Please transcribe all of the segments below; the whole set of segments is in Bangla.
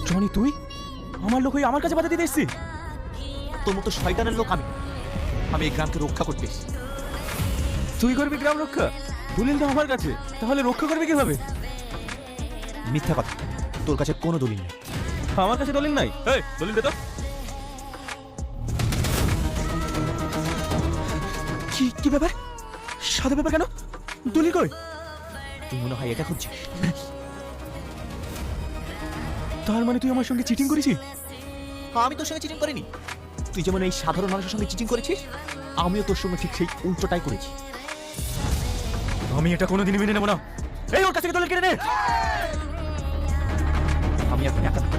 জনি তুই আমার লোক হয়ে আমার কাছে বাধা দিতে এসছিস? তোর মতো শয়তানের লোক আমি আমি এই গ্রামকে রক্ষা করতে এসেছি। তুই করবি গ্রাম রক্ষা? দলিল তো আমার কাছে, তাহলে রক্ষা করবে কিভাবে? মিথ্যা কথা, তোর কাছে কোনো দলিল নেই। আমার কাছে দলিল নাই। এই দলিল দে তো। কি কি ব্যাপার? সাদা ব্যাপার কেন? দলিল কই? তুই মনে হয় এটা খুঁজছিস? তার মানে তুই আমার সঙ্গে চিটিং করেছিস? আমি তোর সঙ্গে চিটিং করিনি। তুই যেমন এই সাধারণ মানুষের সঙ্গে চিটিং করেছিস, আমিও তোর সঙ্গে ঠিক সেই উল্টোটাই করেছি। আমি এটা কোনোদিনই মেনে নেব না। এই ওর কাছ থেকে দলিল কেড়ে নে। আমি এখন একা থাকি,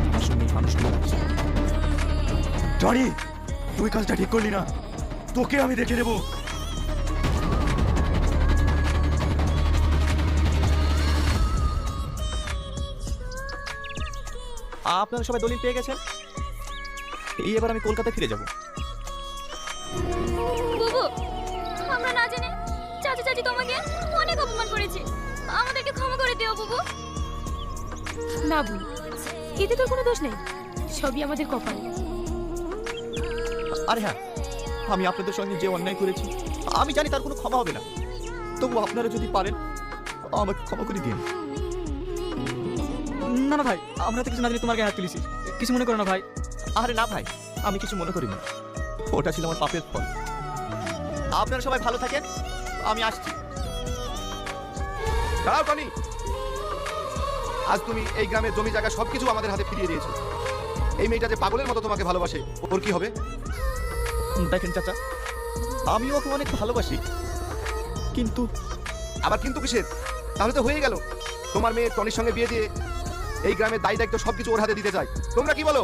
আমার সঙ্গে এই মানুষগুলো আছে। জনি তুই কাজটা ঠিক করলি না, তোকে আমি দেখে নেব। আপনারা সবাই দলিল পেয়ে গেছেন, এই এবার আমি কলকাতায় ফিরে যাব। বুবু, আমরা না জেনে চাচা চাচি তোমাকে অনেক অপমান করেছি, আমাদেরকে ক্ষমা করে দিও বুবু। না বুবু, এতে তোর কোনো দোষ নেই, সবই আমাদের কপাল। আরে হ্যাঁ, আমি আপনাদের সঙ্গে যে অন্যায় করেছি আমি জানি তার কোনো ক্ষমা হবে না, তবু আপনারা যদি পারেন আমাকে ক্ষমা করে দিন। না না ভাই, আমরা তো কিছু না জানি তোমার গায়ে হাত তুলেছি, কিছু মনে করো না ভাই। আরে না ভাই, আমি কিছু মনে করিনি, ওটা ছিল আমার পাপের ফল। আপনারা সবাই ভালো থাকেন, আমি আসছি। দাঁড়াও টনি, আজ তুমি এই গ্রামের জমি জায়গা সবকিছু আমাদের হাতে ফিরিয়ে দিয়েছো। এই মেয়েটা যে পাগলের মতো তোমাকে ভালোবাসে, ওর কি হবে? দেখেন চাচা, আমিও ওকে অনেক ভালোবাসি, কিন্তু আবার কিন্তু কিসের? তাহলে তো হয়ে গেল, তোমার মেয়ে টনির সঙ্গে বিয়ে দিয়ে এই গ্রামের দায় দায়িত্ব সবকিছু ওর হাতে দিতে চাই। তোমরা কি বলো?